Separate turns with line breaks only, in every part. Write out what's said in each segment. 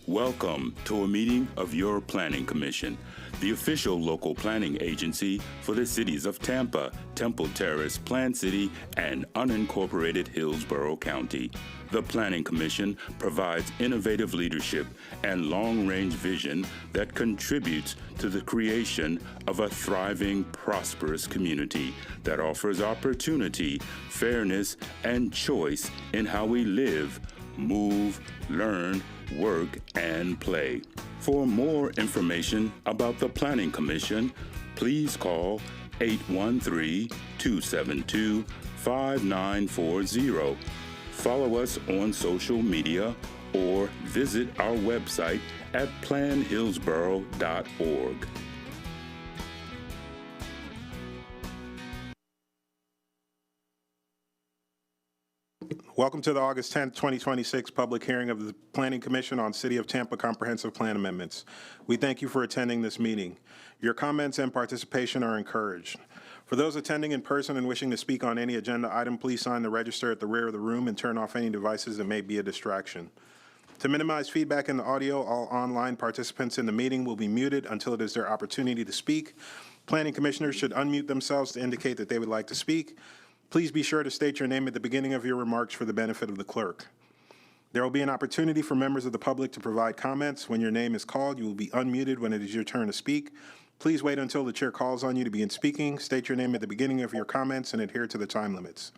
Welcome to a meeting of your Planning Commission, the official local planning agency for the cities of Tampa, Temple Terrace, Plant City, and unincorporated Hillsborough County. The Planning Commission provides innovative leadership and long-range vision that contributes to the creation of a thriving, prosperous community that offers opportunity, fairness, and choice in how we live, move, learn, work, and play. For more information about the Planning Commission, please call 813-272-5940. Follow us on social media or visit our website at planhillsborough.org.
Welcome to the August 10th, 2026 public hearing of the Planning Commission on City of Tampa Comprehensive Plan Amendments. We thank you for attending this meeting. Your comments and participation are encouraged. For those attending in person and wishing to speak on any agenda item, please sign the register at the rear of the room and turn off any devices that may be a distraction. To minimize feedback in the audio, all online participants in the meeting will be muted until it is their opportunity to speak. Planning commissioners should unmute themselves to indicate that they would like to speak. Please be sure to state your name at the beginning of your remarks for the benefit of the clerk. There will be an opportunity for members of the public to provide comments. When your name is called, you will be unmuted when it is your turn to speak. Please wait until the chair calls on you to begin speaking. State your name at the beginning of your comments and adhere to the time limits.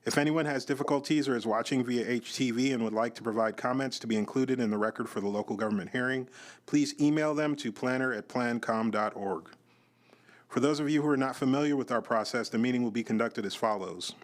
If anyone has difficulties or is watching via HTV and would like to provide comments to be included in the record for the local government hearing, please email them to planner@plancom.org. For those of you who are not familiar with our process, the meeting will be conducted as follows.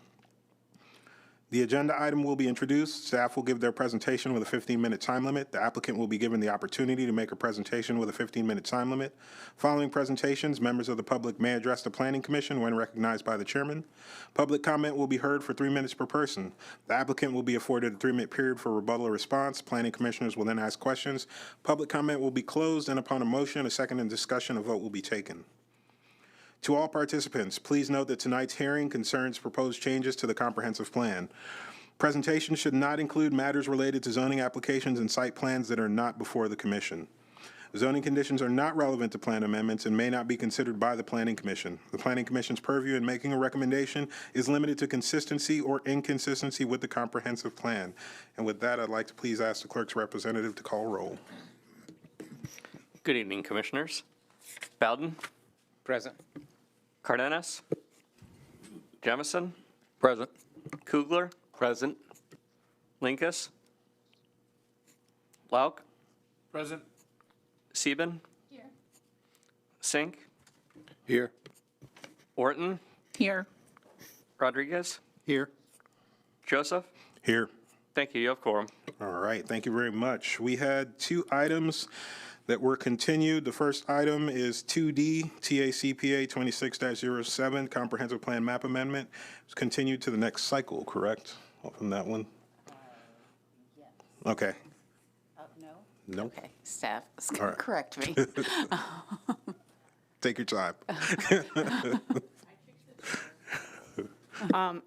The agenda item will be introduced. Staff will give their presentation with a 15-minute time limit. The applicant will be given the opportunity to make a presentation with a 15-minute time limit. Following presentations, members of the public may address the Planning Commission when recognized by the chairman. Public comment will be heard for 3 minutes per person. The applicant will be afforded a 3-minute period for rebuttal or response. Planning commissioners will then ask questions. Public comment will be closed, and upon a motion, a second and discussion, a vote will be taken. To all participants, please note that tonight's hearing concerns proposed changes to the comprehensive plan. Presentation should not include matters related to zoning applications and site plans that are not before the commission. Zoning conditions are not relevant to plan amendments and may not be considered by the Planning Commission. The Planning Commission's purview in making a recommendation is limited to consistency or inconsistency with the comprehensive plan. And with that, I'd like to please ask the clerk's representative to call roll.
Good evening, Commissioners. Bowden?
Present.
Cardenas? Jemison?
Present.
Kugler?
Present.
Linkus? Lauk?
Present.
Sieben?
Here.
Sink?
Here.
Orton?
Here.
Rodriguez?
Here.
Joseph?
Here.
Thank you. You have quorum.
All right, thank you very much. We had 2 items that were continued. The first item is 2D, TACPA 26-07, Comprehensive Plan Map Amendment. It's continued to the next cycle, correct? From that one?
Yes.
Okay.
No?
No?
Okay, staff is
All
going
right.
to correct me.
Take your time.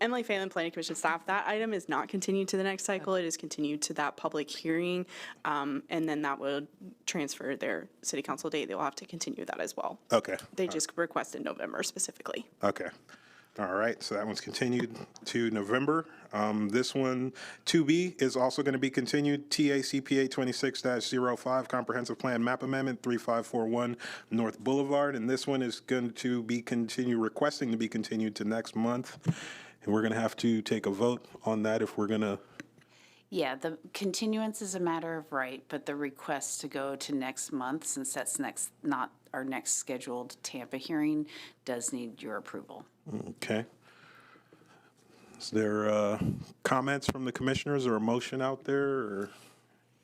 Emily Phelan, Planning Commission staff. That item is not continued to the next cycle. It is continued to that public hearing, and then that would transfer their city council date. They will have to continue that as well.
Okay.
They just requested November specifically.
Okay. All right, so that one's continued to November. This one, 2B, is also going to be continued. TACPA 26-05, Comprehensive Plan Map Amendment, 3541 North Boulevard. And this one is going to be requesting to be continued to next month. And we're going to have to take a vote on that if we're going to.
Yeah, the continuance is a matter of right, but the request to go to next month, since that's not our next scheduled Tampa hearing, does need your approval.
Okay. Is there comments from the commissioners or a motion out there? Or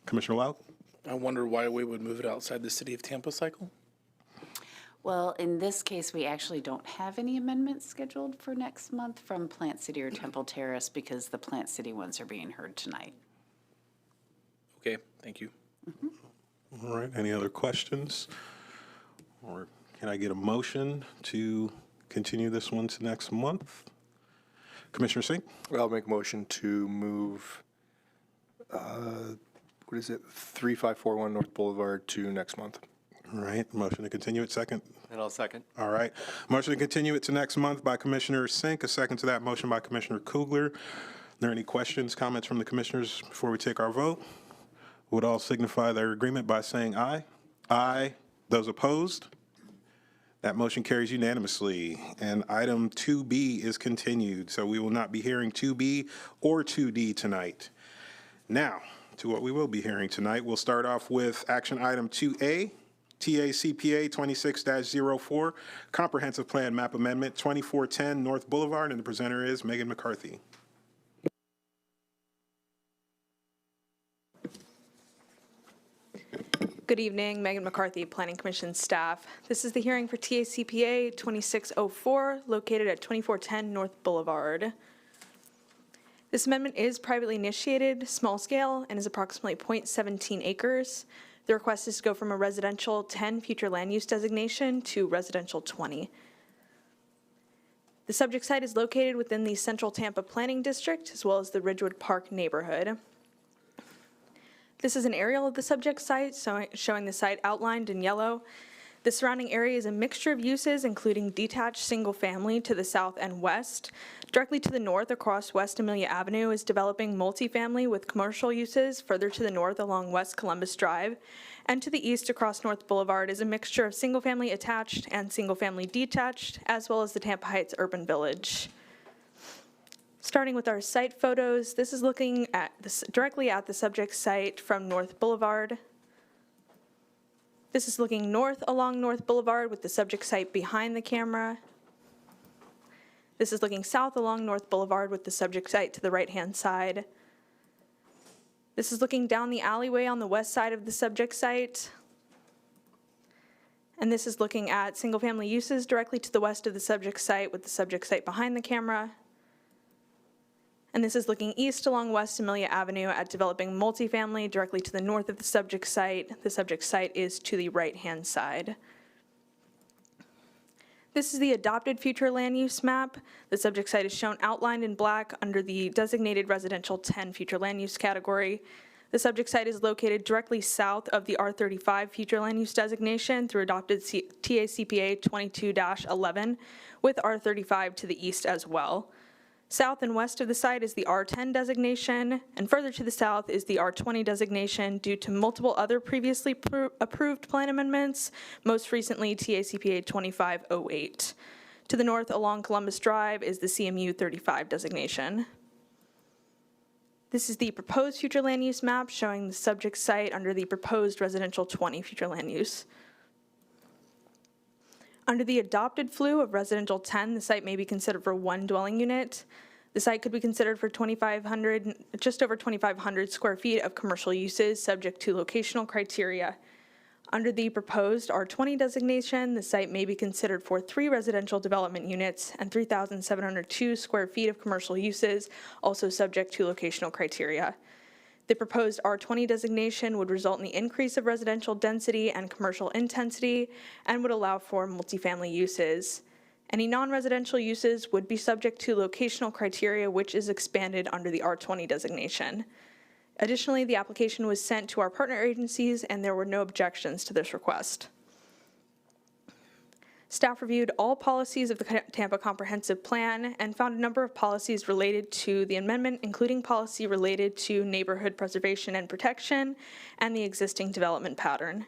Commissioner Lauk?
I wonder why we would move it outside the city of Tampa cycle.
Well, in this case, we actually don't have any amendments scheduled for next month from Plant City or Temple Terrace because the Plant City ones are being heard tonight.
Okay, thank you.
Mm-hmm.
All right, any other questions? Or can I get a motion to continue this one to next month? Commissioner Singh?
I'll make a motion to move 3541 North Boulevard to next month.
All right, motion to continue it, second.
And I'll second.
All right, motion to continue it to next month by Commissioner Sink, a second to that motion by Commissioner Kugler. Are there any questions, comments from the commissioners before we take our vote? Would all signify their agreement by saying aye? Aye. Those opposed? That motion carries unanimously. And item 2B is continued, so we will not be hearing 2B or 2D tonight. Now, to what we will be hearing tonight, we'll start off with action item 2A, TACPA 26-04, Comprehensive Plan Map Amendment 2410 North Boulevard, and the presenter is Megan McCarthy.
Good evening, Megan McCarthy, Planning Commission staff. This is the hearing for TACPA 2604, located at 2410 North Boulevard. This amendment is privately initiated, small scale, and is approximately 0.17 acres. The request is to go from a residential 10 future land use designation to residential 20. The subject site is located within the Central Tampa Planning District, as well as the Ridgewood Park neighborhood. This is an aerial of the subject site, showing the site outlined in yellow. The surrounding area is a mixture of uses, including detached single-family to the south and west. Directly to the north across West Amelia Avenue is developing multifamily with commercial uses further to the north along West Columbus Drive. And to the east across North Boulevard is a mixture of single-family attached and single-family detached, as well as the Tampa Heights Urban Village. Starting with our site photos, this is looking at directly at the subject site from North Boulevard. This is looking north along North Boulevard with the subject site behind the camera. This is looking south along North Boulevard with the subject site to the right-hand side. This is looking down the alleyway on the west side of the subject site. And this is looking at single-family uses directly to the west of the subject site with the subject site behind the camera. And this is looking east along West Amelia Avenue at developing multifamily directly to the north of the subject site. The subject site is to the right-hand side. This is the adopted future land use map. The subject site is shown outlined in black under the designated residential 10 future land use category. The subject site is located directly south of the R35 future land use designation through adopted TACPA 22-11 with R35 to the east as well. South and west of the site is the R10 designation, and further to the south is the R20 designation due to multiple other previously approved plan amendments, most recently TACPA 2508. To the north along Columbus Drive is the CMU 35 designation. This is the proposed future land use map showing the subject site under the proposed residential 20 future land use. Under the adopted FLU of residential 10, the site may be considered for one dwelling unit. The site could be considered for just over 2,500 square feet of commercial uses subject to locational criteria. Under the proposed R20 designation, the site may be considered for 3 residential development units and 3,702 square feet of commercial uses, also subject to locational criteria. The proposed R20 designation would result in the increase of residential density and commercial intensity and would allow for multifamily uses. Any non-residential uses would be subject to locational criteria, which is expanded under the R20 designation. Additionally, the application was sent to our partner agencies and there were no objections to this request. Staff reviewed all policies of the Tampa Comprehensive Plan and found a number of policies related to the amendment, including policy related to neighborhood preservation and protection and the existing development pattern.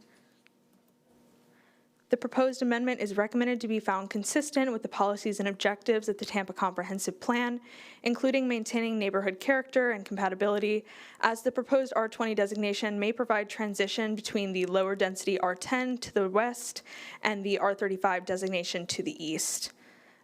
The proposed amendment is recommended to be found consistent with the policies and objectives of the Tampa Comprehensive Plan, including maintaining neighborhood character and compatibility, as the proposed R20 designation may provide transition between the lower density R10 to the west and the R35 designation to the east.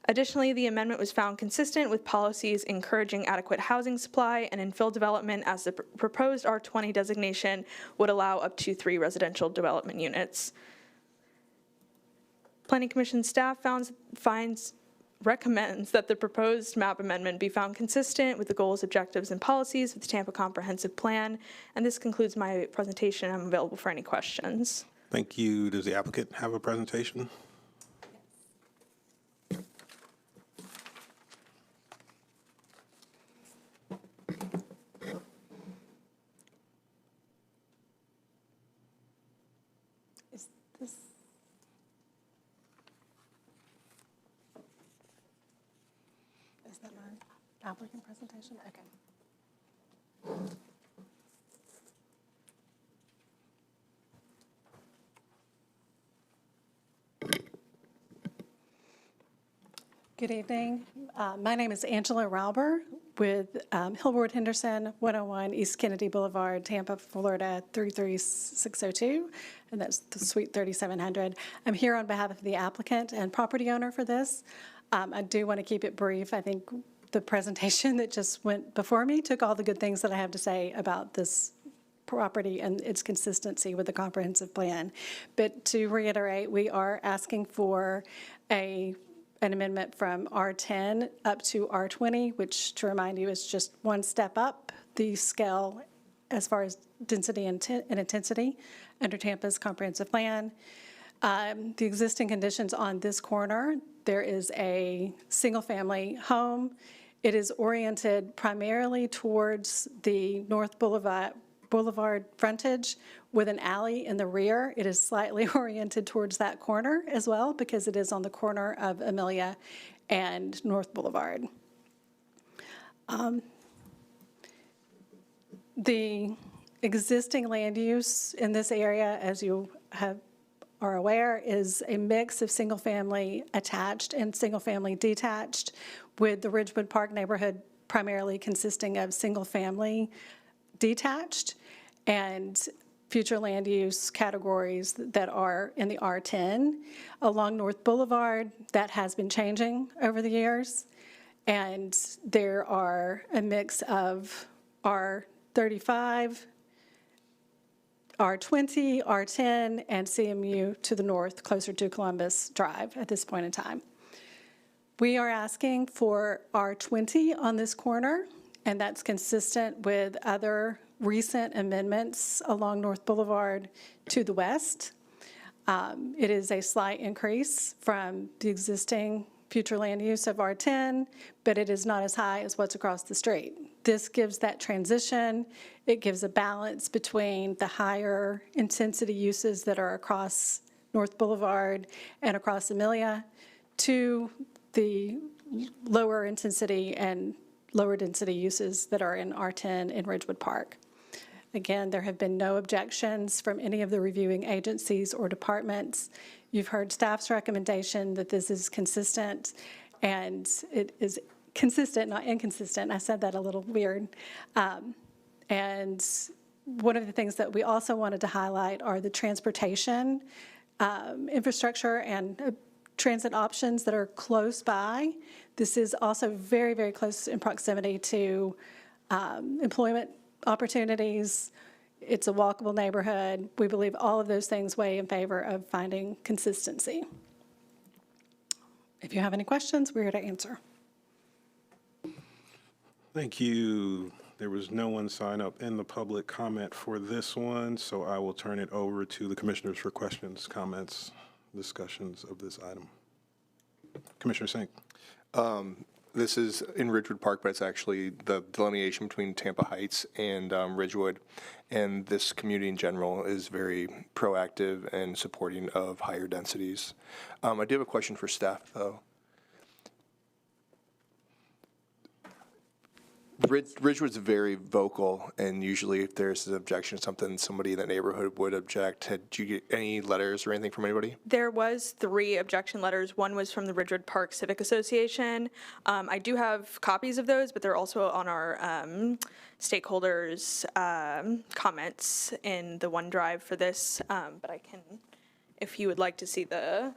Additionally, the amendment was found consistent with policies encouraging adequate housing supply and infill development, as the proposed R20 designation would allow up to 3 residential development units. Planning Commission staff recommends that the proposed map amendment be found consistent with the goals, objectives, and policies of the Tampa Comprehensive Plan. And this concludes my presentation. I'm available for any questions.
Thank you. Does the applicant have a presentation?
Is this? Is that my applicant presentation? Okay. Good evening. My name is Angela Rauber with Hillsborough Henderson, 101 East Kennedy Boulevard, Tampa, Florida, 33602, and that's the Suite 3700. I'm here on behalf of the applicant and property owner for this. I do want to keep it brief. I think the presentation that just went before me took all the good things that I have to say about this property and its consistency with the comprehensive plan. But to reiterate, we are asking for an amendment from R10 up to R20, which, to remind you, is just one step up the scale as far as density and intensity under Tampa's comprehensive plan. The existing conditions on this corner, there is a single-family home. It is oriented primarily towards the North Boulevard frontage with an alley in the rear. It is slightly oriented towards that corner as well because it is on the corner of Amelia and North Boulevard. The existing land use in this area, as you are aware, is a mix of single-family attached and single-family detached, with the Ridgewood Park neighborhood primarily consisting of single-family detached and future land use categories that are in the R10. Along North Boulevard, that has been changing over the years, and there are a mix of R35, R20, R10, and CMU to the north, closer to Columbus Drive at this point in time. We are asking for R20 on this corner, and that's consistent with other recent amendments along North Boulevard to the west. It is a slight increase from the existing future land use of R10, but it is not as high as what's across the street. This gives that transition. It gives a balance between the higher intensity uses that are across North Boulevard and across Amelia to the lower intensity and lower density uses that are in R10 in Ridgewood Park. Again, there have been no objections from any of the reviewing agencies or departments. You've heard staff's recommendation that this is consistent, and it is consistent, not inconsistent. I said that a little weird. And one of the things that we also wanted to highlight are the transportation infrastructure and transit options that are close by. This is also very, very close in proximity to employment opportunities. It's a walkable neighborhood. We believe all of those things weigh in favor of finding consistency. If you have any questions, we're here to answer.
Thank you. There was no one sign up in the public comment for this one, so I will turn it over to the commissioners for questions, comments, discussions of this item. Commissioner Sink.
This is in Ridgewood Park, but it's actually the delineation between Tampa Heights and Ridgewood. And this community in general is very proactive and supporting of higher densities. I do have a question for staff, though. Ridgewood's very vocal, and usually if there's an objection to something, somebody in the neighborhood would object. Did you get any letters or anything from anybody?
There was 3 objection letters. One was from the Ridgewood Park Civic Association. I do have copies of those, but they're also on our stakeholders' comments in the OneDrive for this. But I can, if you would like to see the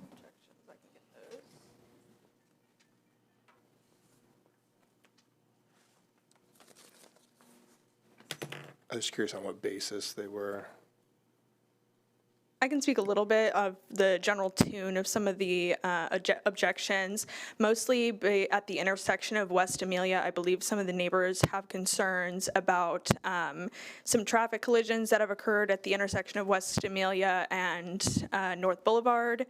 objections, I can get those.
I was curious on what basis they were.
I can speak a little bit of the general tune of some of the objections. Mostly at the intersection of West Amelia, I believe some of the neighbors have concerns about some traffic collisions that have occurred at the intersection of West Amelia and North Boulevard.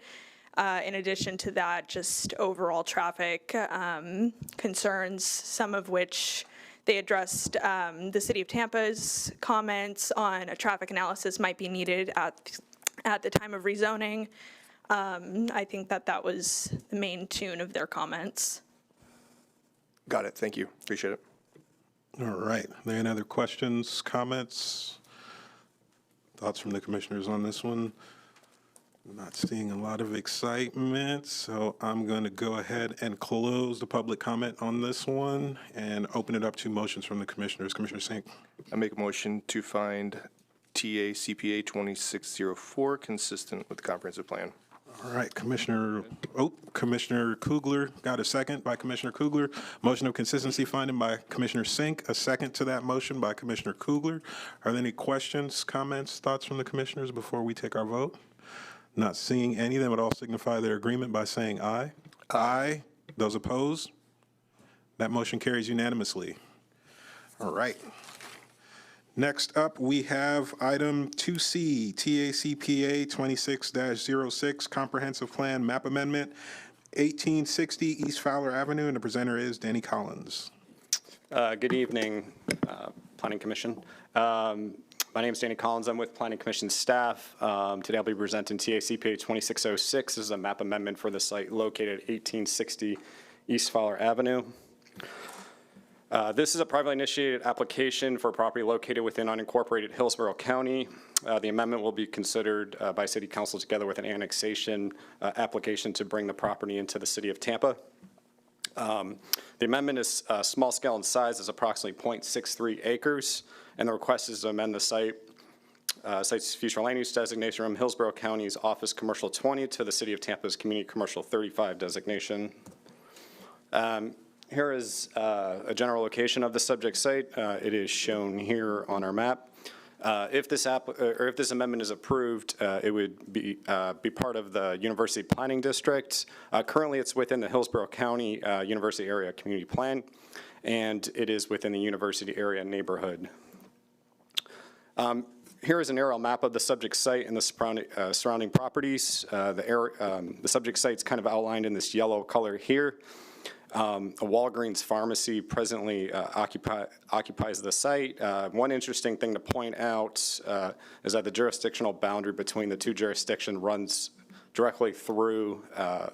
In addition to that, just overall traffic concerns, some of which They addressed the City of Tampa's comments on a traffic analysis might be needed at the time of rezoning. I think that was the main tune of their comments.
Got it. Thank you. Appreciate it.
All right. Are there any other questions, comments, thoughts from the commissioners on this one? Not seeing a lot of excitement, so I'm going to go ahead and close the public comment on this one and open it up to motions from the commissioners. Commissioner Sink.
I make a motion to find TA CPA 2604 consistent with the comprehensive plan.
All right, Commissioner Kugler got a second by Commissioner Kugler. Motion of consistency finding by Commissioner Sink, a second to that motion by Commissioner Kugler. Are there any questions, comments, thoughts from the commissioners before we take our vote? Not seeing any, then would all signify their agreement by saying aye. Aye. Those opposed? That motion carries unanimously. All right. Next up, we have item 2C, TACPA 26-06, Comprehensive Plan Map Amendment, 1860 East Fowler Avenue, and the presenter is Danny Collins.
Good evening, Planning Commission. My name is Danny Collins. I'm with Planning Commission staff. Today I'll be presenting TACPA 2606. This is a map amendment for the site located at 1860 East Fowler Avenue. This is a privately initiated application for property located within unincorporated Hillsborough County. The amendment will be considered by City Council together with an annexation application to bring the property into the City of Tampa. The amendment is small scale in size, is approximately 0.63 acres, and the request is to amend the site's future land use designation from Hillsborough County's Office Commercial 20 to the City of Tampa's Community Commercial 35 designation. Here is a general location of the subject site. It is shown here on our map. If this amendment is approved, it would be part of the University Planning District. Currently, it's within the Hillsborough County University Area Community Plan, and it is within the University Area Neighborhood. Here is an aerial map of the subject site and the surrounding properties. The subject site is kind of outlined in this yellow color here. A Walgreens pharmacy presently occupies the site. One interesting thing to point out is that the jurisdictional boundary between the two jurisdictions runs directly through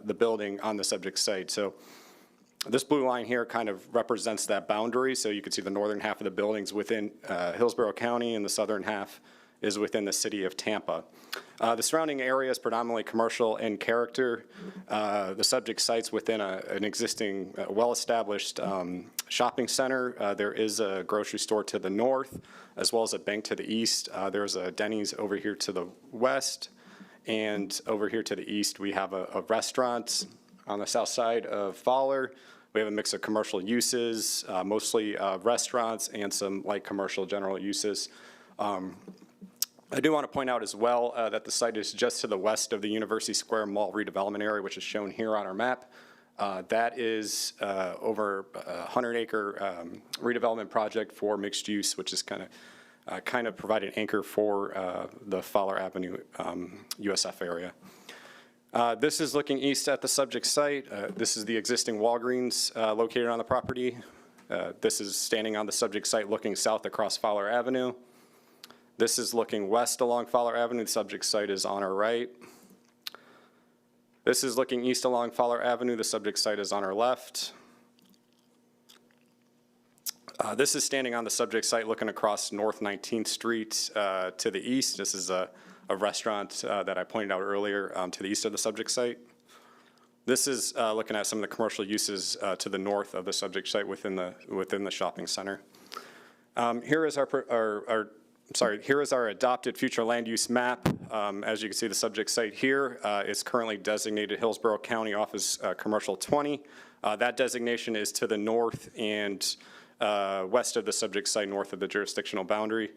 the building on the subject site. So this blue line here kind of represents that boundary. So you can see the northern half of the buildings within Hillsborough County, and the southern half is within the City of Tampa. The surrounding area is predominantly commercial in character. The subject site's within an existing well-established shopping center. There is a grocery store to the north, as well as a bank to the east. There's a Denny's over here to the west, and over here to the east we have a restaurant. On the south side of Fowler, we have a mix of commercial uses, mostly restaurants and some light commercial general uses. I do want to point out as well that the site is just to the west of the University Square Mall redevelopment area, which is shown here on our map. That is over a 100-acre redevelopment project for mixed use, which is kind of provide an anchor for the Fowler Avenue USF area. This is looking east at the subject site. This is the existing Walgreens located on the property. This is standing on the subject site looking south across Fowler Avenue. This is looking west along Fowler Avenue. The subject site is on our right. This is looking east along Fowler Avenue. The subject site is on our left. This is standing on the subject site looking across North 19th Street to the east. This is a restaurant that I pointed out earlier to the east of the subject site. This is looking at some of the commercial uses to the north of the subject site within the shopping center. Here is our adopted future land use map. As you can see, the subject site here is currently designated Hillsborough County Office Commercial 20. That designation is to the north and west of the subject site, north of the jurisdictional boundary.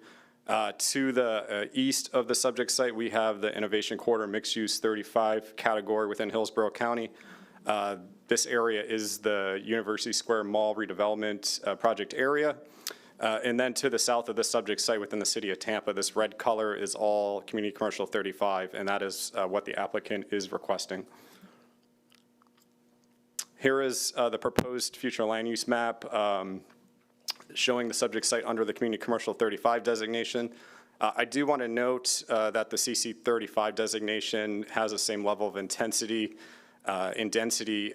To the east of the subject site, we have the Innovation Corridor Mixed Use 35 category within Hillsborough County. This area is the University Square Mall redevelopment project area. And then to the south of the subject site within the City of Tampa, this red color is all Community Commercial 35, and that is what the applicant is requesting. Here is the proposed future land use map. showing the subject site under the Community Commercial 35 designation. I do want to note that the CC 35 designation has the same level of intensity and density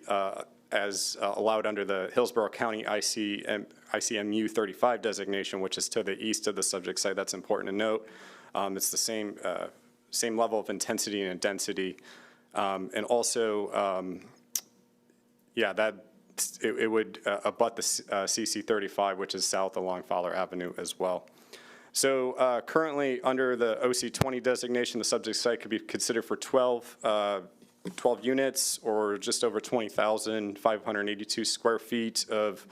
as allowed under the Hillsborough County ICMU 35 designation, which is to the east of the subject site. That's important to note. It's the same level of intensity and density. And also, it would abut the CC 35, which is south along Fowler Avenue as well. So currently, under the OC 20 designation, the subject site could be considered for 12 units or just over 20,582 square feet of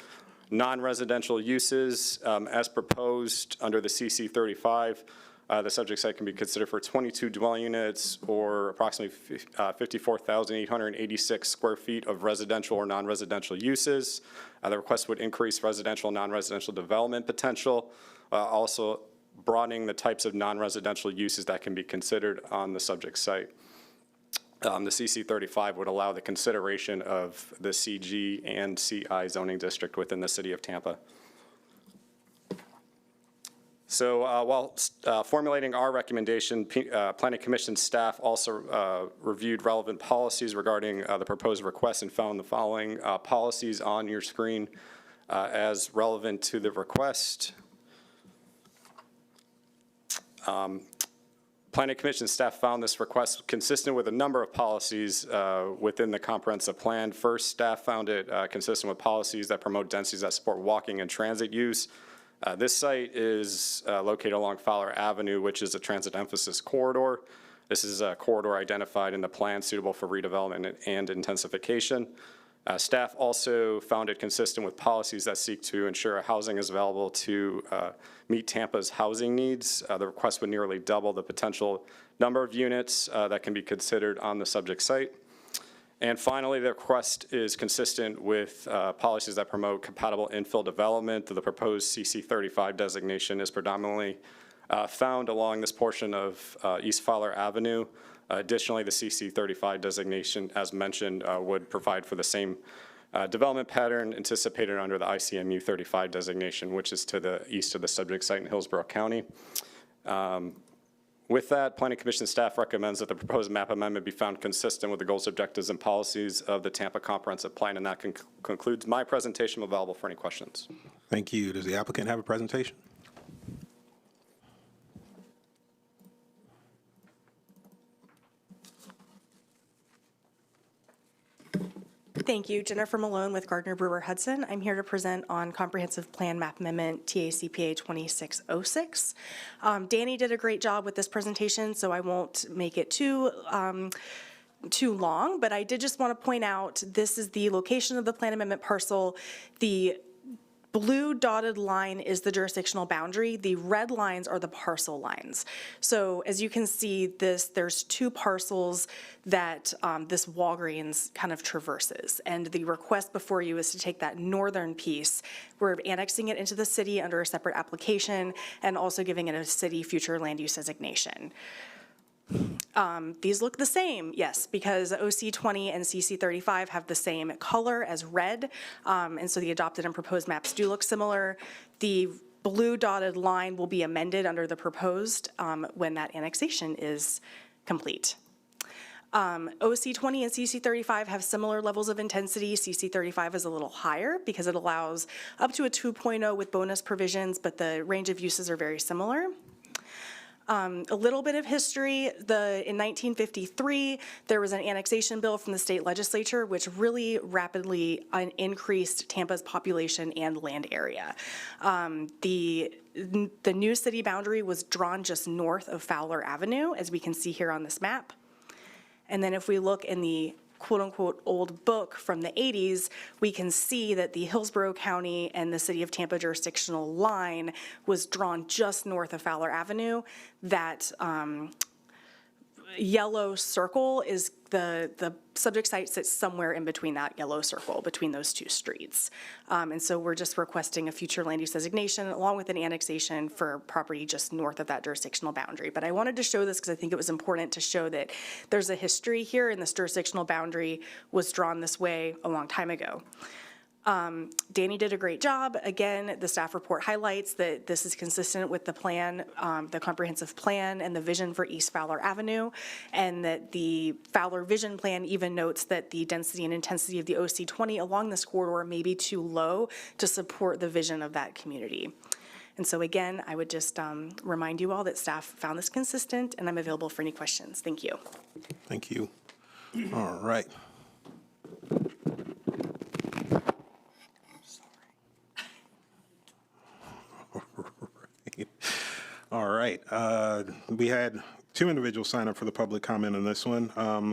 non-residential uses. As proposed under the CC 35, the subject site can be considered for 22 dwelling units or approximately 54,886 square feet of residential or non-residential uses. The request would increase residential and non-residential development potential, also broadening the types of non-residential uses that can be considered on the subject site. The CC 35 would allow the consideration of the CG and CI zoning district within the city of Tampa. So while formulating our recommendation, Planning Commission staff also reviewed relevant policies regarding the proposed request and found the following policies on your screen as relevant to the request. Planning Commission staff found this request consistent with a number of policies within the comprehensive plan. First, staff found it consistent with policies that promote densities that support walking and transit use. This site is located along Fowler Avenue, which is a transit emphasis corridor. This is a corridor identified in the plan suitable for redevelopment and intensification. Staff also found it consistent with policies that seek to ensure housing is available to meet Tampa's housing needs. The request would nearly double the potential number of units that can be considered on the subject site. And finally, the request is consistent with policies that promote compatible infill development. The proposed CC 35 designation is predominantly found along this portion of East Fowler Avenue. Additionally, the CC 35 designation, as mentioned, would provide for the same development pattern anticipated under the ICMU 35 designation, which is to the east of the subject site in Hillsborough County. With that, Planning Commission staff recommends that the proposed map amendment be found consistent with the goals, objectives, and policies of the Tampa Comprehensive Plan, and that concludes my presentation. I'm available for any questions.
Thank you. Does the applicant have a presentation?
Thank you. Jennifer Malone with Gardner Brewer Hudson. I'm here to present on Comprehensive Plan Map Amendment TACPA 2606. Danny did a great job with this presentation, so I won't make it too long, but I did just want to point out this is the location of the plan amendment parcel. The blue dotted line is the jurisdictional boundary. The red lines are the parcel lines. So as you can see, there's two parcels that this Walgreens kind of traverses. And the request before you is to take that northern piece. We're annexing it into the city under a separate application and also giving it a city future land use designation. These look the same, yes, because OC 20 and CC 35 have the same color as red, and so the adopted and proposed maps do look similar. The blue dotted line will be amended under the proposed when that annexation is complete. OC 20 and CC 35 have similar levels of intensity. CC 35 is a little higher because it allows up to a 2.0 with bonus provisions, but the range of uses are very similar. A little bit of history, in 1953, there was an annexation bill from the state legislature which really rapidly increased Tampa's population and land area. The new city boundary was drawn just north of Fowler Avenue, as we can see here on this map. And then if we look in the quote-unquote old book from the 80s, we can see that the Hillsborough County and the City of Tampa jurisdictional line was drawn just north of Fowler Avenue. That yellow circle is the subject site sits somewhere in between that yellow circle, between those two streets. And so we're just requesting a future land use designation along with an annexation for property just north of that jurisdictional boundary. But I wanted to show this because I think it was important to show that there's a history here and this jurisdictional boundary was drawn this way a long time ago. Danny did a great job. Again, the staff report highlights that this is consistent with the plan, the comprehensive plan and the vision for East Fowler Avenue, and that the Fowler Vision Plan even notes that the density and intensity of the OC20 along this corridor may be too low to support the vision of that community. And so again, I would just remind you all that staff found this consistent, and I'm available for any questions. Thank you.
Thank you. All right. All right. We had two individuals sign up for the public comment on this one.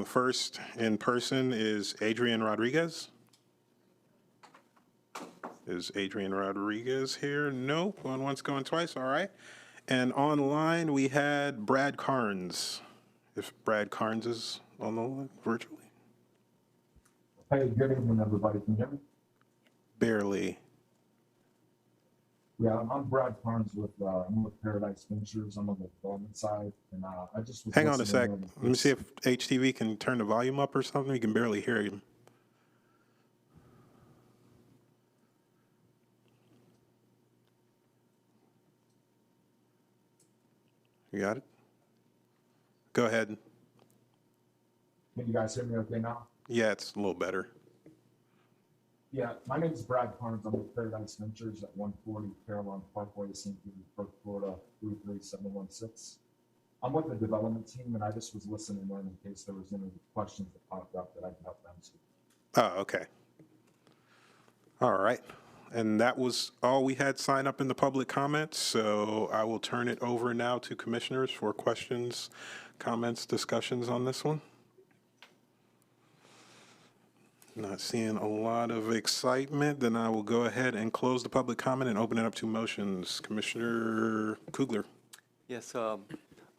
First in person is Adrian Rodriguez. Is Adrian Rodriguez here? Nope. Going once, going twice. All right. And online we had Brad Carnes. If Brad Carnes is on the line virtually.
Hey, good evening, everybody. Can you hear me?
Barely.
Yeah, I'm Brad Carnes I'm with Paradise Ventures. I'm on the development side, and I just was
Hang on a sec.
listening in.
Let me see if HTV can turn the volume up or something. We can barely hear you. You got it? Go ahead.
Can you guys hear me okay now?
Yeah, it's a little better.
Yeah, my name is Brad Carnes. I'm with Paradise Ventures at 140 Carolina Parkway, St. Petersburg, Florida, 33716. I'm with the development team, and I just was listening in case there was any questions that popped up that I could help answer.
Oh, okay. All right. And that was all we had sign up in the public comments, so I will turn it over now to commissioners for questions, comments, discussions on this one. Not seeing a lot of excitement, then I will go ahead and close the public comment and open it up to motions. Commissioner Kugler.
Yes, I'll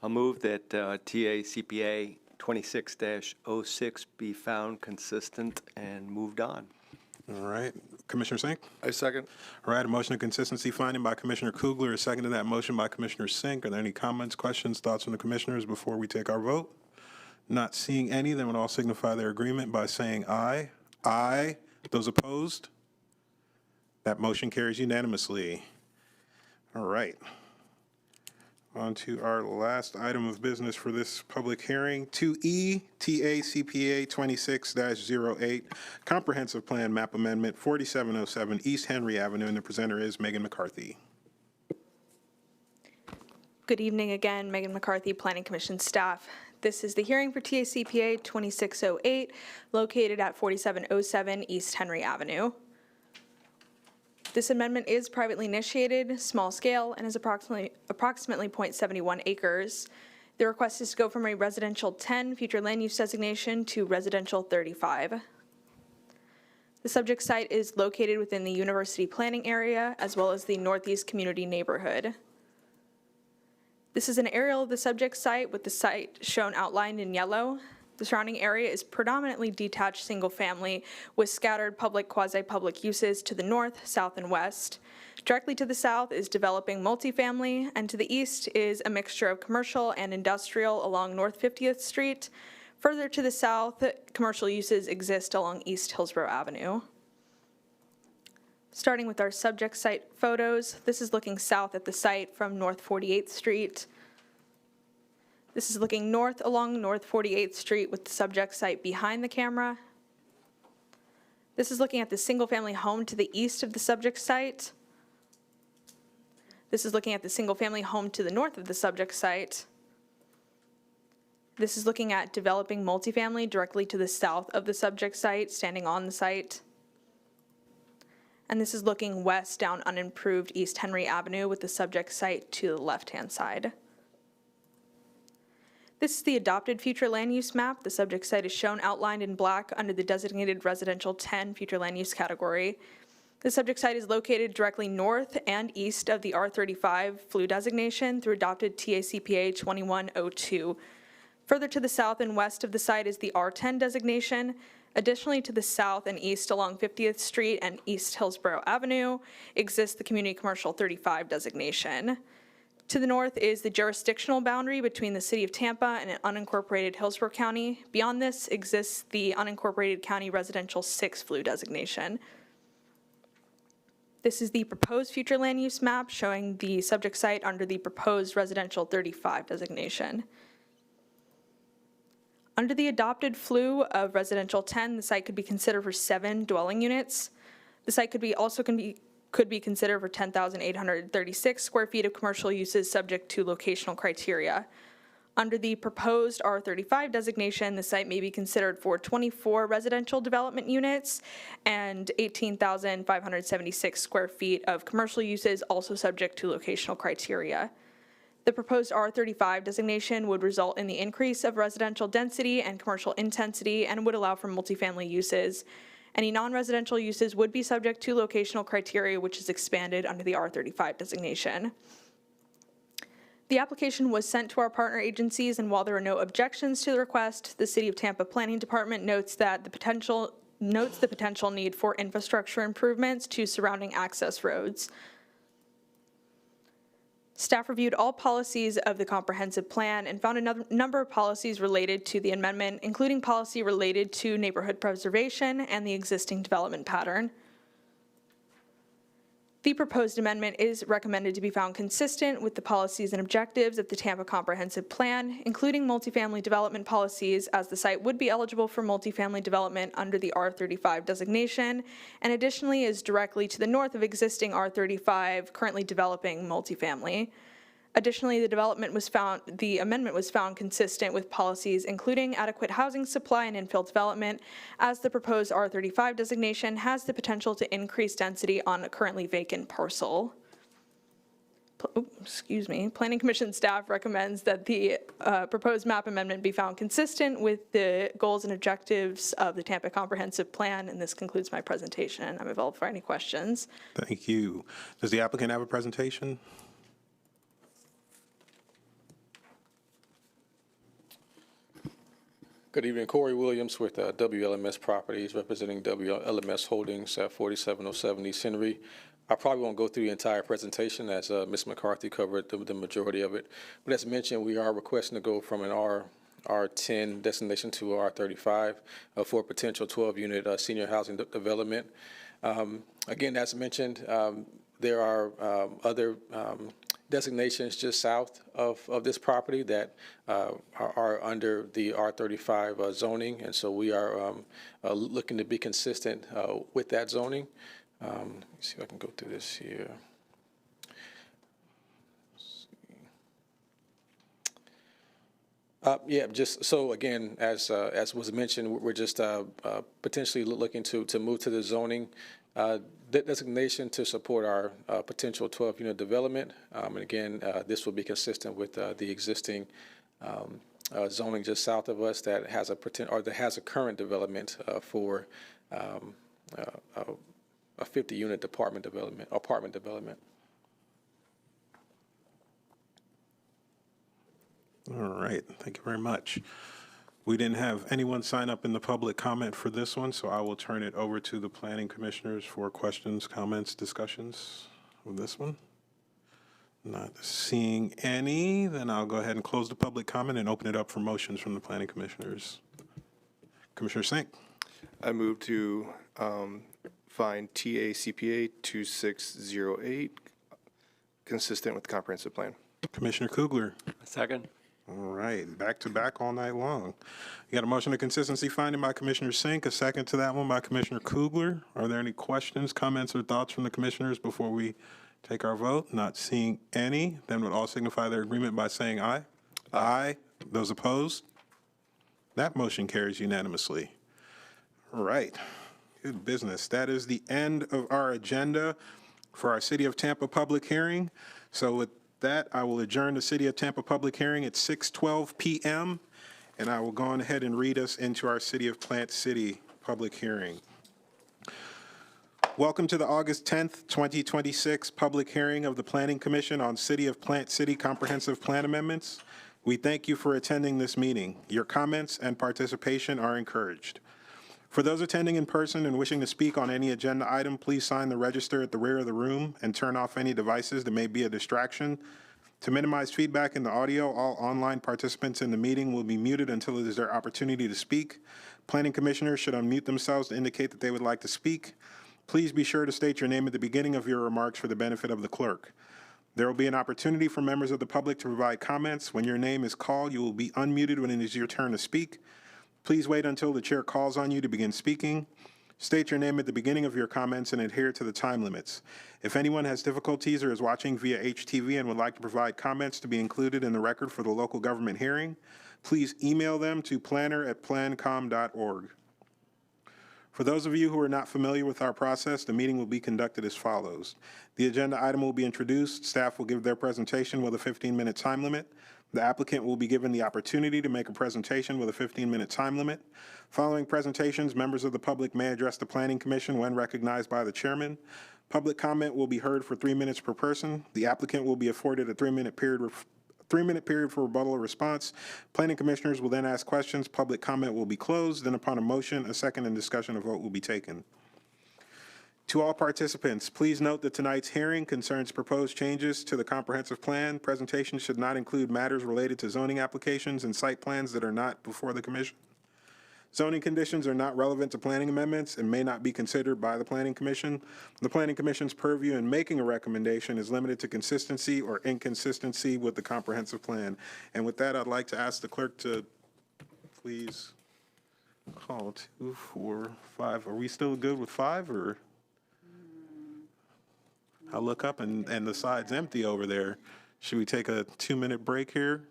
move that TACPA 26-06 be found consistent and moved on.
All right. Commissioner Sink?
I second.
All right, a motion of consistency finding by Commissioner Kugler, a second to that motion by Commissioner Sink. Are there any comments, questions, thoughts from the commissioners before we take our vote? Not seeing any, then would all signify their agreement by saying aye. Aye. Those opposed? That motion carries unanimously. All right. On to our last item of business for this public hearing, 2E, TACPA 26-08, Comprehensive Plan Map Amendment, 4707 East Henry Avenue, and the presenter is Megan McCarthy.
Good evening again, Megan McCarthy, Planning Commission staff. This is the hearing for TACPA 2608, located at 4707 East Henry Avenue. This amendment is privately initiated, small scale, and is approximately 0.71 acres. The request is to go from a residential 10 future land use designation to residential 35. The subject site is located within the university planning area as well as the Northeast Community Neighborhood. This is an aerial of the subject site with the site shown outlined in yellow. The surrounding area is predominantly detached single-family with scattered public, quasi-public uses to the north, south, and west. Directly to the south is developing multifamily, and to the east is a mixture of commercial and industrial along North 50th Street. Further to the south, commercial uses exist along East Hillsborough Avenue. Starting with our subject site photos, this is looking south at the site from North 48th Street. This is looking north along North 48th Street with the subject site behind the camera. This is looking at the single-family home to the east of the subject site. This is looking at the single-family home to the north of the subject site. This is looking at developing multifamily directly to the south of the subject site, standing on the site. And this is looking west down unimproved East Henry Avenue with the subject site to the left-hand side. This is the adopted future land use map. The subject site is shown outlined in black under the designated residential 10 future land use category. The subject site is located directly north and east of the R35 FLU designation through adopted TACPA 2102. Further to the south and west of the site is the R10 designation. Additionally, to the south and east along 50th Street and East Hillsborough Avenue exists the Community Commercial 35 designation. To the north is the jurisdictional boundary between the City of Tampa and unincorporated Hillsborough County. Beyond this exists the unincorporated county residential 6 FLU designation. This is the proposed future land use map showing the subject site under the proposed residential 35 designation. Under the adopted FLU of residential 10, the site could be considered for 7 dwelling units. The site could be considered for 10,836 square feet of commercial uses subject to locational criteria. Under the proposed R35 designation, the site may be considered for 24 residential development units and 18,576 square feet of commercial uses, also subject to locational criteria. The proposed R35 designation would result in the increase of residential density and commercial intensity and would allow for multifamily uses. Any non-residential uses would be subject to locational criteria, which is expanded under the R35 designation. The application was sent to our partner agencies, and while there are no objections to the request, the City of Tampa Planning Department notes the potential need for infrastructure improvements to surrounding access roads. Staff reviewed all policies of the comprehensive plan and found a number of policies related to the amendment, including policy related to neighborhood preservation and the existing development pattern. The proposed amendment is recommended to be found consistent with the policies and objectives of the Tampa Comprehensive Plan, including multifamily development policies, as the site would be eligible for multifamily development under the R35 designation, and additionally is directly to the north of existing R35, currently developing multifamily. Additionally, the amendment was found consistent with policies including adequate housing supply and infill development, as the proposed R35 designation has the potential to increase density on a currently vacant parcel. Planning Commission staff recommends that the proposed map amendment be found consistent with the goals and objectives of the Tampa Comprehensive Plan, and this concludes my presentation. I'm available for any questions.
Thank you. Does the applicant have a presentation?
Good evening, Corey Williams with WLMS Properties, representing WLMS Holdings at 4707 East Henry. I probably won't go through the entire presentation, as Ms. McCarthy covered the majority of it. But as mentioned, we are requesting to go from an R10 destination to R35 for a potential 12-unit senior housing development. Again, as mentioned, there are other designations just south of this property that are under the R35 zoning, and so we are looking to be consistent with that zoning. Let me see if I can go through this here. Yeah, just so again, as was mentioned, we're just potentially looking to move to the zoning designation to support our potential 12-unit development. And again, this will be consistent with the existing zoning just south of us that has a current development for a 50-unit apartment development.
All right, thank you very much. We didn't have anyone sign up in the public comment for this one, so I will turn it over to the planning commissioners for questions, comments, discussions of this one. Not seeing any, then I'll go ahead and close the public comment and open it up for motions from the planning commissioners. Commissioner Sink.
I move to find TA CPA 2608 consistent with the comprehensive plan.
Commissioner Kugler.
Second.
All right, back to back all night long. You got a motion of consistency finding by Commissioner Sink, a second to that one by Commissioner Kugler. Are there any questions, comments, or thoughts from the commissioners before we take our vote? Not seeing any, then would all signify their agreement by saying aye. Aye. Those opposed? That motion carries unanimously. All right, good business. That is the end of our agenda for our City of Tampa public hearing. So with that, I will adjourn the City of Tampa public hearing at 6:12 p.m. and I will go on ahead and read us into our City of Plant City public hearing. Welcome to the August 10th, 2026 public hearing of the Planning Commission on City of Plant City Comprehensive Plan Amendments. We thank you for attending this meeting. Your comments and participation are encouraged. For those attending in person and wishing to speak on any agenda item, please sign the register at the rear of the room and turn off any devices that may be a distraction. To minimize feedback in the audio, all online participants in the meeting will be muted until it is their opportunity to speak. Planning commissioners should unmute themselves to indicate that they would like to speak. Please be sure to state your name at the beginning of your remarks for the benefit of the clerk. There will be an opportunity for members of the public to provide comments. When your name is called, you will be unmuted when it is your turn to speak. Please wait until the chair calls on you to begin speaking. State your name at the beginning of your comments and adhere to the time limits. If anyone has difficulties or is watching via HTV and would like to provide comments to be included in the record for the local government hearing, please email them to planner@plancom.org. For those of you who are not familiar with our process, the meeting will be conducted as follows. The agenda item will be introduced. Staff will give their presentation with a 15-minute time limit. The applicant will be given the opportunity to make a presentation with a 15-minute time limit. Following presentations, members of the public may address the Planning Commission when recognized by the chairman. Public comment will be heard for 3 minutes per person. The applicant will be afforded a 3-minute period for rebuttal or response. Planning commissioners will then ask questions. Public comment will be closed. Then upon a motion, a second and discussion, a vote will be taken. To all participants, please note that tonight's hearing concerns proposed changes to the comprehensive plan. Presentation should not include matters related to zoning applications and site plans that are not before the commission. Zoning conditions are not relevant to planning amendments and may not be considered by the Planning Commission. The Planning Commission's purview in making a recommendation is limited to consistency or inconsistency with the comprehensive plan. And with that, I'd like to ask the clerk to please call 2, 4, 5. Are we still good with 5 or? I look up and the side's empty over there. Should we take a 2-minute break here?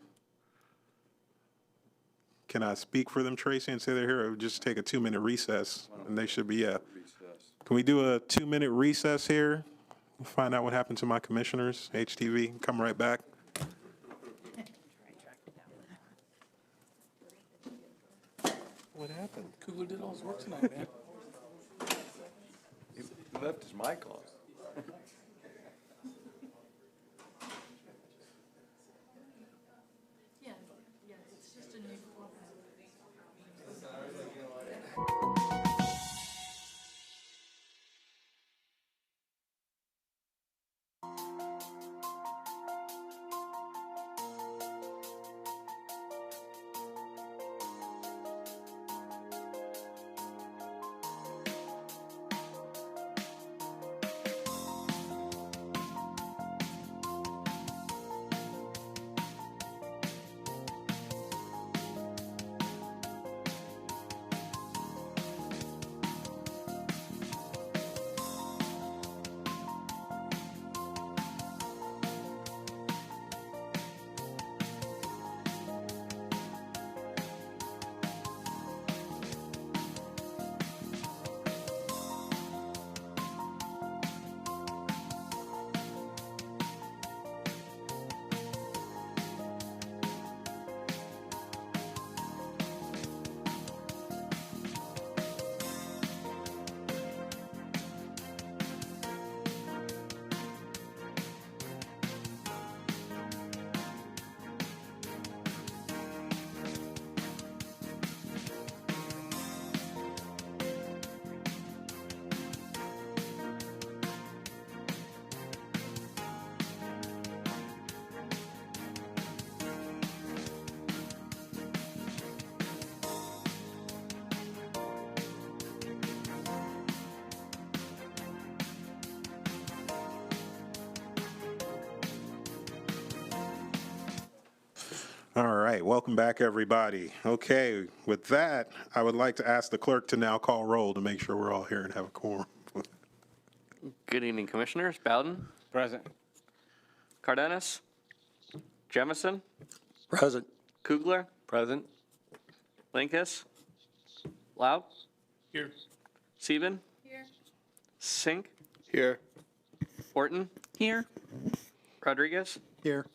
Can I speak for them, Tracy, and say they're here, or just take a 2-minute recess? And they should be, yeah. Can we do a 2-minute recess here? Find out what happened to my commissioners, HTV, come right back.
What happened?
Kugler did all his work tonight, man.
He left his mic on.
All right, welcome back, everybody. Okay, with that, I would like to ask the clerk to now call roll to make sure we're all here and have a quorum.
Good evening, Commissioners. Bowden,
Present.
Cardenas, Jemison,
Present.
Kugler,
Present.
Linkus, Lau,
Here.
Sieben, Sink,
Here.
Orton,
Here.
Rodriguez,
Here.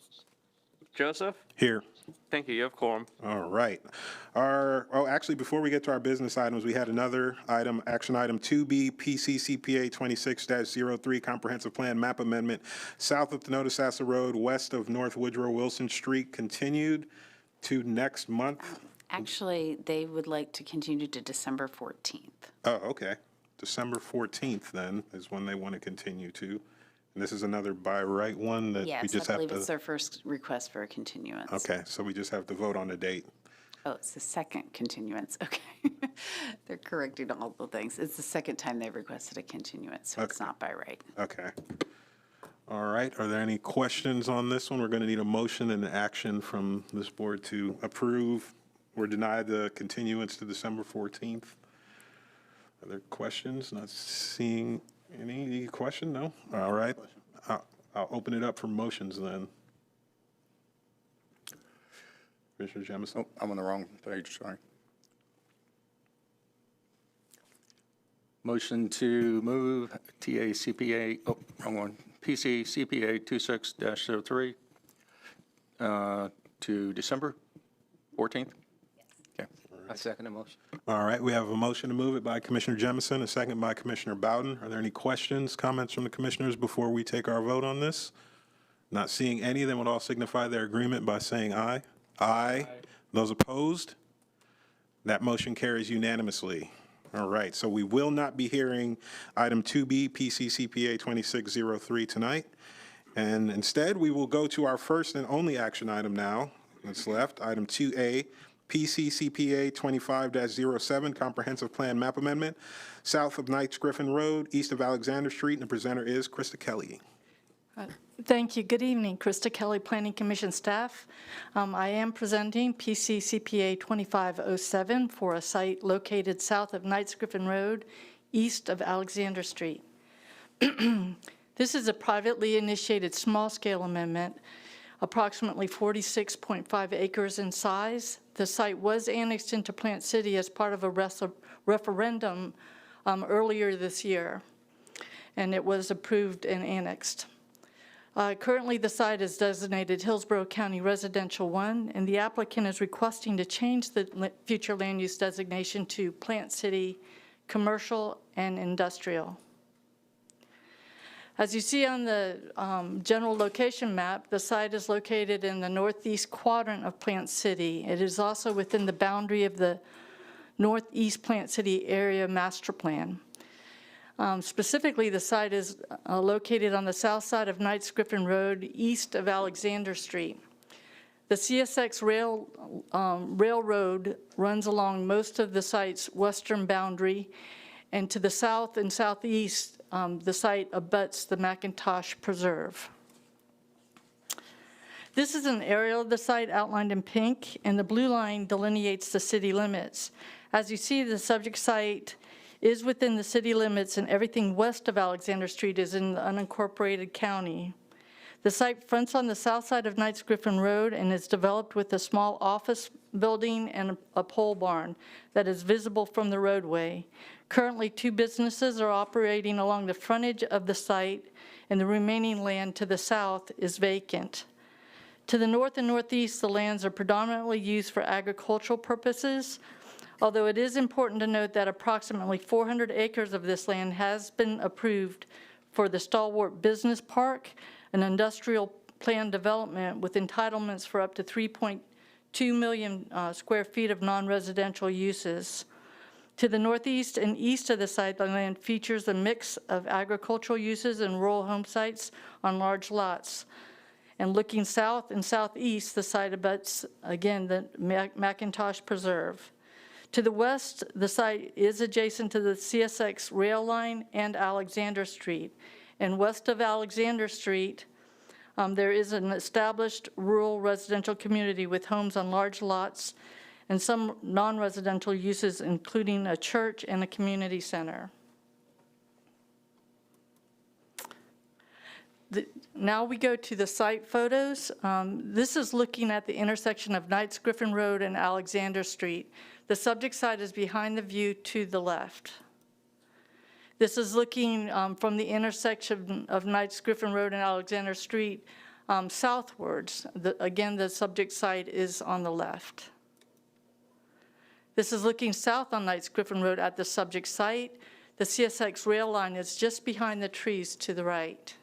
Joseph.
Here.
Thank you. You have quorum.
All right. Actually, before we get to our business items, we had another item, action item 2B, PCCPA 26-03, Comprehensive Plan Map Amendment, south of Thenodisassa Road, west of North Woodrow Wilson Street, continued to next month.
Actually, they would like to continue to December 14th.
Oh, okay. December 14th, then, is when they want to continue to. And this is another by right one that we
Yes,
just
I
have
believe
to.
it's their first request for a continuance.
Okay, so we just have to vote on the date.
Oh, it's the second continuance, okay. They're correcting all the things. It's the second time they've requested a continuance, so it's not by right.
Okay. All right, are there any questions on this one? We're going to need a motion and action from this board to approve or deny the continuance to December 14th. Are there questions? Not seeing any question, no? All right, I'll open it up for motions then. Commissioner Jemison.
Oh, I'm on the wrong page, sorry. Motion to move TACPA, oh, wrong one, PCCPA 26-03 to December 14th? Okay.
I second the motion.
All right, we have a motion to move it by Commissioner Jemison, a second by Commissioner Bowden. Are there any questions, comments from the commissioners before we take our vote on this? Not seeing any, then would all signify their agreement by saying aye. Aye. Those opposed? That motion carries unanimously. All right, so we will not be hearing item 2B, PCCPA 2603 tonight. And instead, we will go to our first and only action item now that's left, item 2A, PCCPA 25-07, Comprehensive Plan Map Amendment, south of Knights Griffin Road, east of Alexander Street, and the presenter is Krista Kelly.
Thank you. Good evening, Krista Kelly, Planning Commission staff. I am presenting PCCPA 2507 for a site located south of Knights Griffin Road, east of Alexander Street. This is a privately initiated small-scale amendment, approximately 46.5 acres in size. The site was annexed into Plant City as part of a referendum earlier this year, and it was approved and annexed. Currently, the site is designated Hillsborough County Residential 1, and the applicant is requesting to change the future land use designation to Plant City Commercial and Industrial. As you see on the general location map, the site is located in the northeast quadrant of Plant City. It is also within the boundary of the Northeast Plant City Area Master Plan. Specifically, the site is located on the south side of Knights Griffin Road, east of Alexander Street. The CSX railroad runs along most of the site's western boundary, and to the south and southeast, the site abuts the McIntosh Preserve. This is an aerial of the site outlined in pink, and the blue line delineates the city limits. As you see, the subject site is within the city limits, and everything west of Alexander Street is in the unincorporated county. The site fronts on the south side of Knights Griffin Road and is developed with a small office building and a pole barn that is visible from the roadway. Currently, 2 businesses are operating along the frontage of the site, and the remaining land to the south is vacant. To the north and northeast, the lands are predominantly used for agricultural purposes, although it is important to note that approximately 400 acres of this land has been approved for the Stalwart Business Park, an industrial plan development with entitlements for up to 3.2 million square feet of non-residential uses. To the northeast and east of the site, the land features a mix of agricultural uses and rural home sites on large lots. And looking south and southeast, the site abuts, again, the McIntosh Preserve. To the west, the site is adjacent to the CSX rail line and Alexander Street. And west of Alexander Street, there is an established rural residential community with homes on large lots and some non-residential uses, including a church and a community center. Now we go to the site photos. This is looking at the intersection of Knights Griffin Road and Alexander Street. The subject site is behind the view to the left. This is looking from the intersection of Knights Griffin Road and Alexander Street southwards. Again, the subject site is on the left. This is looking south on Knights Griffin Road at the subject site. The CSX rail line is just behind the trees to the right.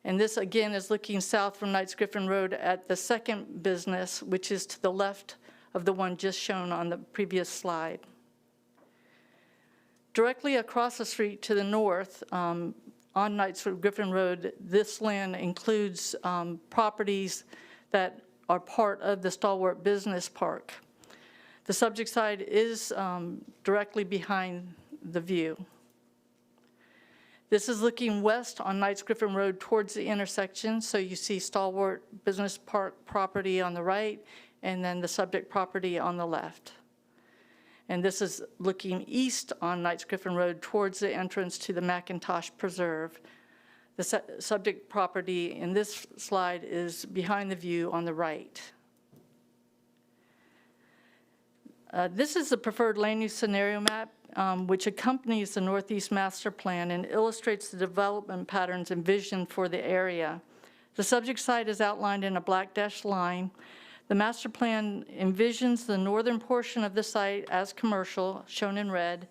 And this, again, is looking south from Knights Griffin Road at the second business, which is to the left of the one just shown on the previous slide. Directly across the street to the north, on Knights Griffin Road, this land includes properties that are part of the Stalwart Business Park. The subject site is directly behind the view. This is looking west on Knights Griffin Road towards the intersection, so you see Stalwart Business Park property on the right, and then the subject property on the left. And this is looking east on Knights Griffin Road towards the entrance to the McIntosh Preserve. The subject property in this slide is behind the view on the right. This is the preferred land use scenario map, which accompanies the Northeast Master Plan and illustrates the development patterns envisioned for the area. The subject site is outlined in a black dashed line. The master plan envisions the northern portion of the site as commercial, shown in red,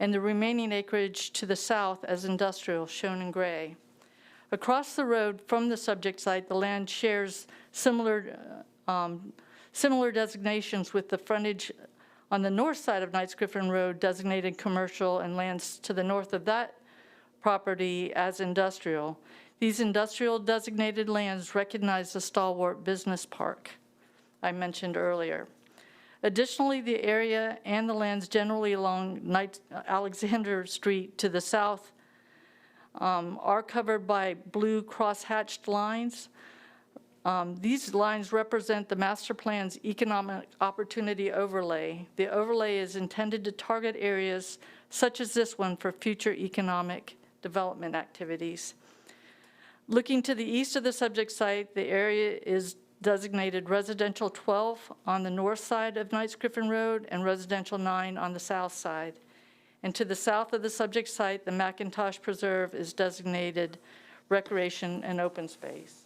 and the remaining acreage to the south as industrial, shown in gray. Across the road from the subject site, the land shares similar designations with the frontage on the north side of Knights Griffin Road designated commercial and lands to the north of that property as industrial. These industrial designated lands recognize the Stalwart Business Park I mentioned earlier. Additionally, the area and the lands generally along Alexander Street to the south are covered by blue cross-hatched lines. These lines represent the master plan's economic opportunity overlay. The overlay is intended to target areas such as this one for future economic development activities. Looking to the east of the subject site, the area is designated residential 12 on the north side of Knights Griffin Road and residential 9 on the south side. And to the south of the subject site, the McIntosh Preserve is designated recreation and open space.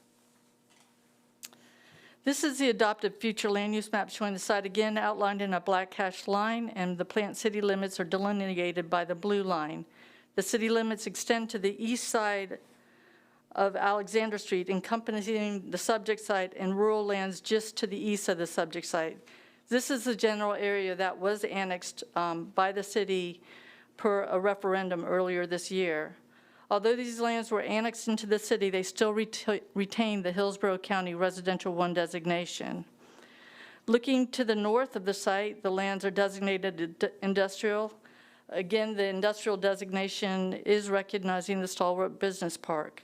This is the adopted future land use map showing the site again outlined in a black hashed line, and the plant city limits are delineated by the blue line. The city limits extend to the east side of Alexander Street, encompassing the subject site and rural lands just to the east of the subject site. This is the general area that was annexed by the city per a referendum earlier this year. Although these lands were annexed into the city, they still retain the Hillsborough County Residential 1 designation. Looking to the north of the site, the lands are designated industrial. Again, the industrial designation is recognizing the Stalwart Business Park.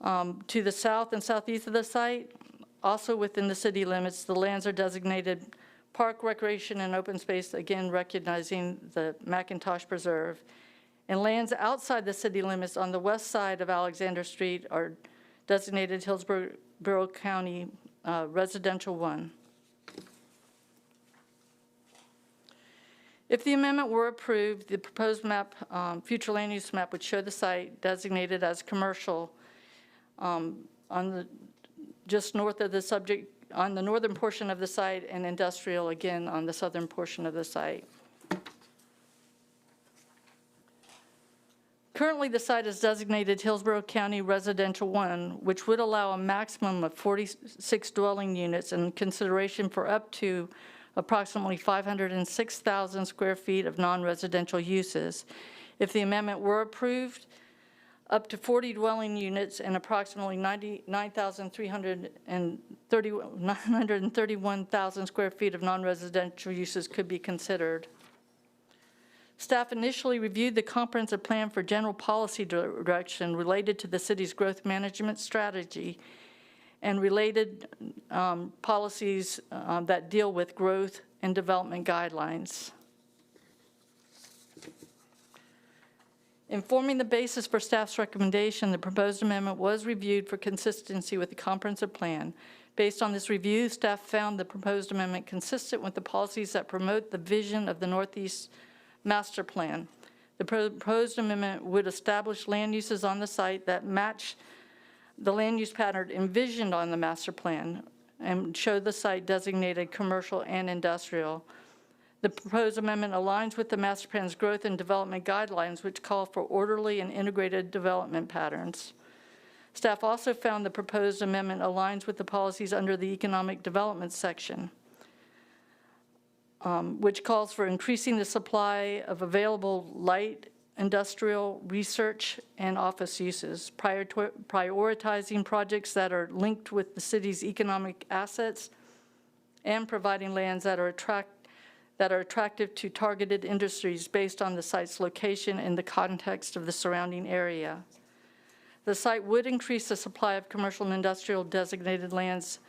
To the south and southeast of the site, also within the city limits, the lands are designated park, recreation, and open space, again recognizing the McIntosh Preserve. And lands outside the city limits on the west side of Alexander Street are designated Hillsborough County Residential 1. If the amendment were approved, the proposed map, future land use map, would show the site designated as commercial just north of the subject, on the northern portion of the site, and industrial again on the southern portion of the site. Currently, the site is designated Hillsborough County Residential 1, which would allow a maximum of 46 dwelling units in consideration for up to approximately 506,000 square feet of non-residential uses. If the amendment were approved, up to 40 dwelling units and approximately 931,000 square feet of non-residential uses could be considered. Staff initially reviewed the comprehensive plan for general policy direction related to the city's growth management strategy and related policies that deal with growth and development guidelines. In forming the basis for staff's recommendation, the proposed amendment was reviewed for consistency with the comprehensive plan. Based on this review, staff found the proposed amendment consistent with the policies that promote the vision of the Northeast Master Plan. The proposed amendment would establish land uses on the site that match the land use pattern envisioned on the master plan and show the site designated commercial and industrial. The proposed amendment aligns with the master plan's growth and development guidelines, which call for orderly and integrated development patterns. Staff also found the proposed amendment aligns with the policies under the economic development section, which calls for increasing the supply of available light industrial, research, and office uses, prioritizing projects that are linked with the city's economic assets, and providing lands that are attractive to targeted industries based on the site's location and the context of the surrounding area. The site would increase the supply of commercial and industrial designated lands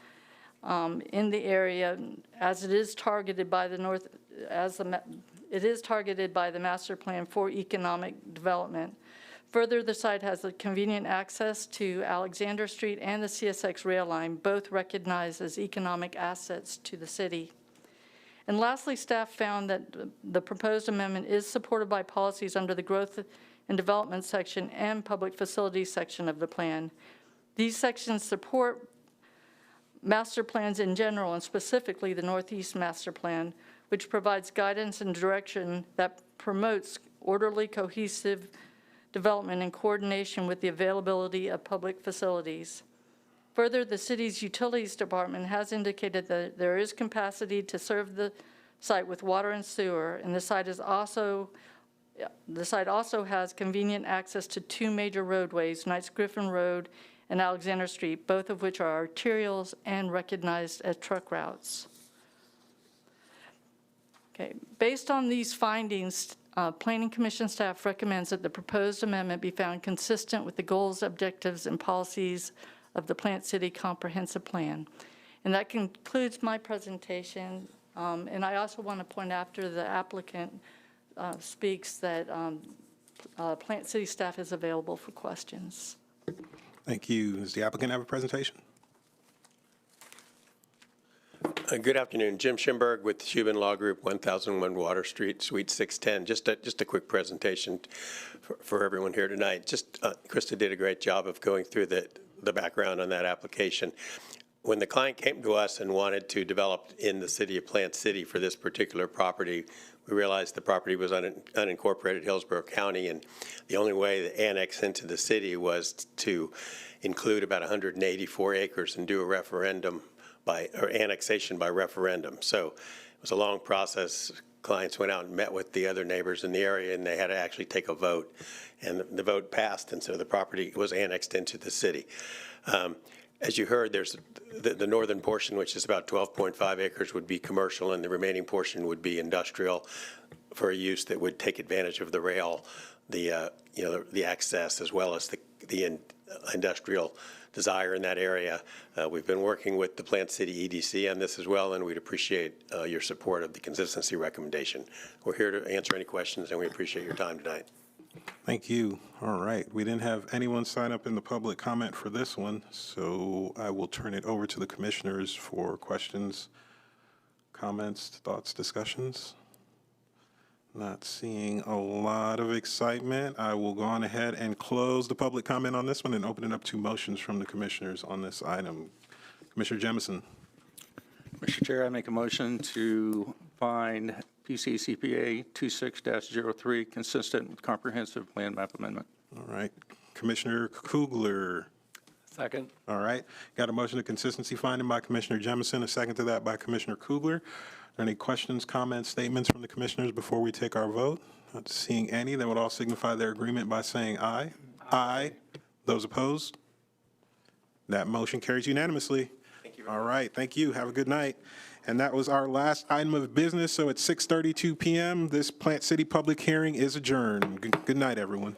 in the area, as it is targeted by the master plan for economic development. Further, the site has a convenient access to Alexander Street and the CSX rail line, both recognized as economic assets to the city. And lastly, staff found that the proposed amendment is supported by policies under the growth and development section and public facilities section of the plan. These sections support master plans in general, and specifically the Northeast Master Plan, which provides guidance and direction that promotes orderly, cohesive development in coordination with the availability of public facilities. Further, the city's utilities department has indicated that there is capacity to serve the site with water and sewer, and the site also has convenient access to two major roadways, Knights Griffin Road and Alexander Street, both of which are arterials and recognized as truck routes. Okay, based on these findings, Planning Commission staff recommends that the proposed amendment be found consistent with the goals, objectives, and policies of the Plant City Comprehensive Plan. And that concludes my presentation. And I also want to point after the applicant speaks that Plant City staff is available for questions.
Thank you. Does the applicant have a presentation?
Good afternoon. Jim Schimberg with Cuban Law Group, 1001 Water Street, Suite 610. Just a quick presentation for everyone here tonight. Krista did a great job of going through the background on that application. When the client came to us and wanted to develop in the city of Plant City for this particular property, we realized the property was unincorporated Hillsborough County, and the only way to annex into the city was to include about 184 acres and do a referendum or annexation by referendum. So it was a long process. Clients went out and met with the other neighbors in the area, and they had to actually take a vote. And the vote passed, and so the property was annexed into the city. As you heard, there's the northern portion, which is about 12.5 acres, would be commercial, and the remaining portion would be industrial for a use that would take advantage of the rail, the access, as well as the industrial desire in that area. We've been working with the Plant City EDC on this as well, and we'd appreciate your support of the consistency recommendation. We're here to answer any questions, and we appreciate your time tonight.
Thank you. All right. We didn't have anyone sign up in the public comment for this one, so I will turn it over to the commissioners for questions, comments, thoughts, discussions. Not seeing a lot of excitement. I will go on ahead and close the public comment on this one and open it up to motions from the commissioners on this item. Commissioner Jemison.
Mr. Chair, I make a motion to find PCCPA 26-03 consistent with comprehensive plan map amendment.
All right. Commissioner Kugler.
Second.
All right. Got a motion of consistency finding by Commissioner Jemison, a second to that by Commissioner Kugler. Are there any questions, comments, statements from the commissioners before we take our vote? Not seeing any. They would all signify their agreement by saying aye. Aye. Those opposed? That motion carries unanimously.
Thank you.
All right. Thank you. Have a good night. And that was our last item of business. So at 6:32 p.m., this Plant City public hearing is adjourned. Good night, everyone.